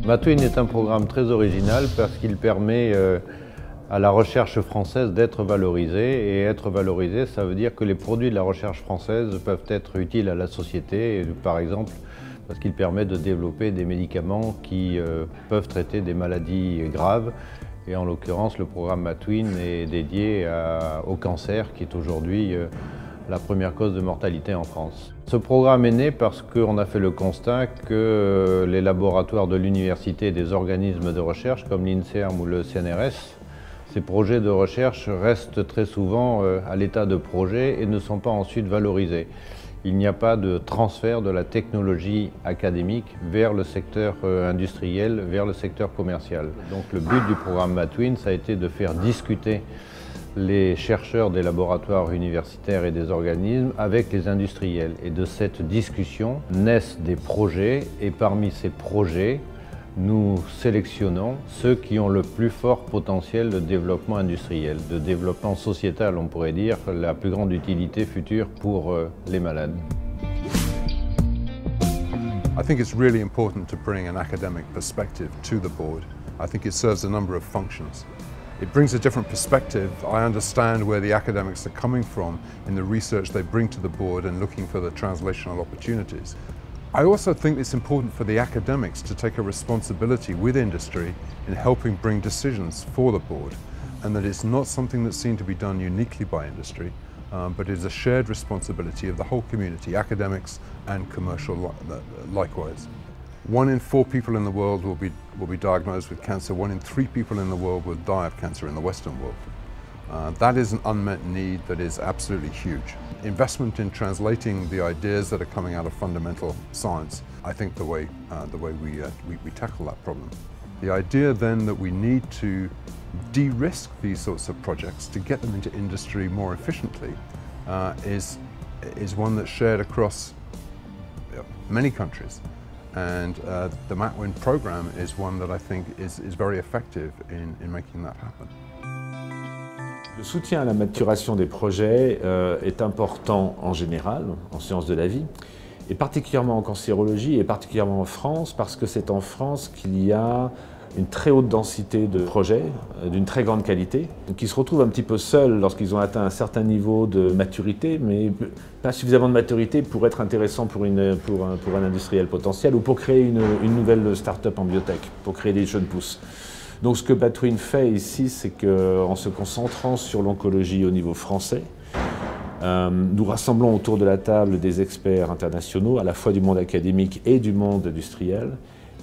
Matwin est un programme très original parce qu'il permet à la recherche française d'être valorisée. Et être valorisée, ça veut dire que les produits de la recherche française peuvent être utiles à la société, par exemple parce qu'il permet de développer des médicaments qui peuvent traiter des maladies graves. Et en l'occurrence, le programme Matwin est dédié au cancer, qui est aujourd'hui la première cause de mortalité en France. Ce programme est né parce qu'on a fait le constat que les laboratoires de l'université et des organismes de recherche comme l'INSERM ou le CNRS, ces projets de recherche restent très souvent à l'état de projet et ne sont pas ensuite valorisés. Il n'y a pas de transfert de la technologie académique vers le secteur industriel, vers le secteur commercial. Donc le but du programme Matwin, ça a été de faire discuter les chercheurs des laboratoires universitaires et des organismes avec les industriels. Et de cette discussion naissent des projets et parmi ces projets, nous sélectionnons ceux qui ont le plus fort potentiel de développement industriel, de développement sociétal, on pourrait dire, la plus grande utilité future pour les malades. I think it's really important to bring an academic perspective to the board. I think it serves a number of functions. It brings a different perspective. I understand where the academics are coming from in the research they bring to the board and looking for the translational opportunities. I also think it's important for the academics to take a responsibility with industry in helping bring decisions for the board, and that it's not something that's seen to be done uniquely by industry, but is a shared responsibility of the whole community, academics and commercial likewise. 1 in 4 people in the world will be diagnosed with cancer. 1 in 3 people in the world will die of cancer in the Western world. That is an unmet need that is absolutely huge. Investment in translating the ideas that are coming out of fundamental science, I think the way we tackle that problem. The idea then that we need to de-risk these sorts of projects to get them into industry more efficiently is one that's shared across many countries. And the Matwin program is one that I think is very effective in making that happen. Le soutien à la maturation des projets est important en général, en sciences de la vie, et particulièrement en cancérologie, et particulièrement en France, parce que c'est en France qu'il y a une très haute densité de projets, d'une très grande qualité, qui se retrouvent un petit peu seuls lorsqu'ils ont atteint un certain niveau de maturité, mais pas suffisamment de maturité pour être intéressant pour un industriel potentiel ou pour créer une nouvelle start-up en biotech, pour créer des jeunes pousses. Donc ce que Matwin fait ici, c'est qu'en se concentrant sur l'oncologie au niveau français, nous rassemblons autour de la table des experts internationaux, à la fois du monde académique et du monde industriel,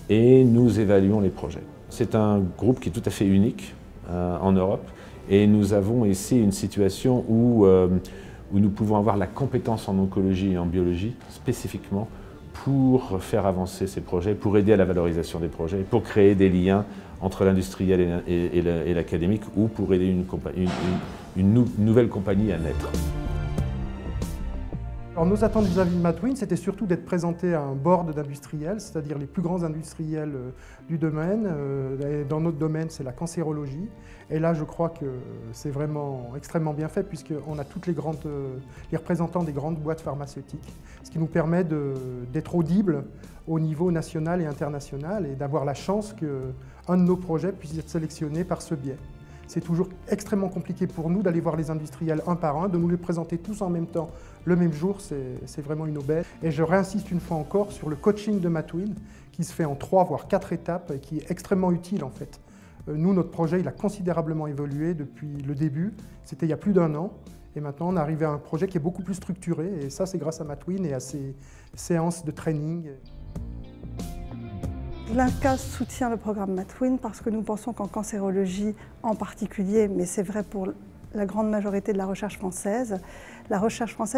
et nous évaluons les projets. C'est un groupe qui est tout à fait unique en Europe, et nous avons ici une situation où nous pouvons avoir la compétence en oncologie et en biologie spécifiquement pour faire avancer ces projets, pour aider à la valorisation des projets, pour créer des liens entre l'industriel et l'académique ou pour aider une nouvelle compagnie à naître. Alors, nos attentes vis-à-vis de Matwin, c'était surtout d'être présenté à un board d'industriels, c'est-à-dire les plus grands industriels du domaine. Dans notre domaine, c'est la cancérologie. Et là, je crois que c'est vraiment extrêmement bien fait, puisqu'on a toutes les représentants des grandes boîtes pharmaceutiques, ce qui nous permet d'être audibles au niveau national et international et d'avoir la chance qu'un de nos projets puisse être sélectionné par ce biais. C'est toujours extrêmement compliqué pour nous d'aller voir les industriels un par un, de nous les présenter tous en même temps le même jour, c'est vraiment une aubaine. Et je réinsiste une fois encore sur le coaching de Matwin, qui se fait en 3 voire 4 étapes et qui est extrêmement utile en fait. Nous, notre projet, il a considérablement évolué depuis le début, c'était il y a plus d'1 an, et maintenant on est arrivé à un projet qui est beaucoup plus structuré, et ça c'est grâce à Matwin et à ses séances de training. L'INCa soutient le programme Matwin parce que nous pensons qu'en cancérologie en particulier, mais c'est vrai pour la grande majorité de la recherche française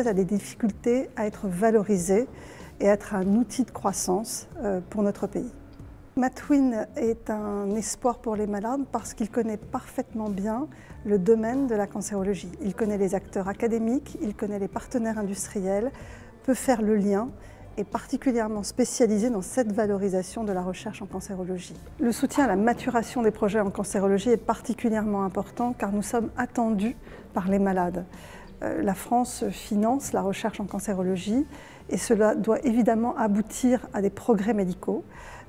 a des difficultés à être valorisée et à être un outil de croissance pour notre pays. Matwin est un espoir pour les malades parce qu'il connaît parfaitement bien le domaine de la cancérologie. Il connaît les acteurs académiques, il connaît les partenaires industriels, peut faire le lien, est particulièrement spécialisé dans cette valorisation de la recherche en cancérologie. Le soutien à la maturation des projets en cancérologie est particulièrement important car nous sommes attendus par les malades. La France finance la recherche en cancérologie et cela doit évidemment aboutir à des progrès médicaux.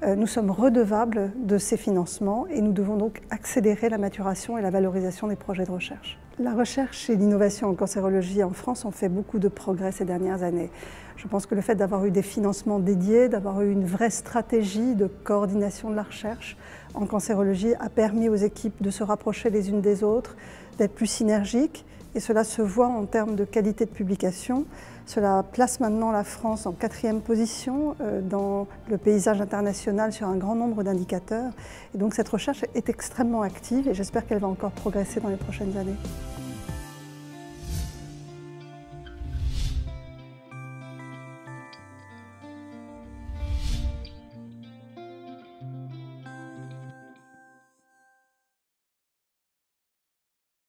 Nous sommes redevables de ces financements et nous devons donc accélérer la maturation et la valorisation des projets de recherche. La recherche et l'innovation en cancérologie en France ont fait beaucoup de progrès ces dernières années. Je pense que le fait d'avoir eu des financements dédiés, d'avoir eu une vraie stratégie de coordination de la recherche en cancérologie a permis aux équipes de se rapprocher les unes des autres, d'être plus synergiques. Et cela se voit en termes de qualité de publication. Cela place maintenant la France en 4e position dans le paysage international sur un grand nombre d'indicateurs. Et donc cette recherche est extrêmement active et j'espère qu'elle va encore progresser dans les prochaines années.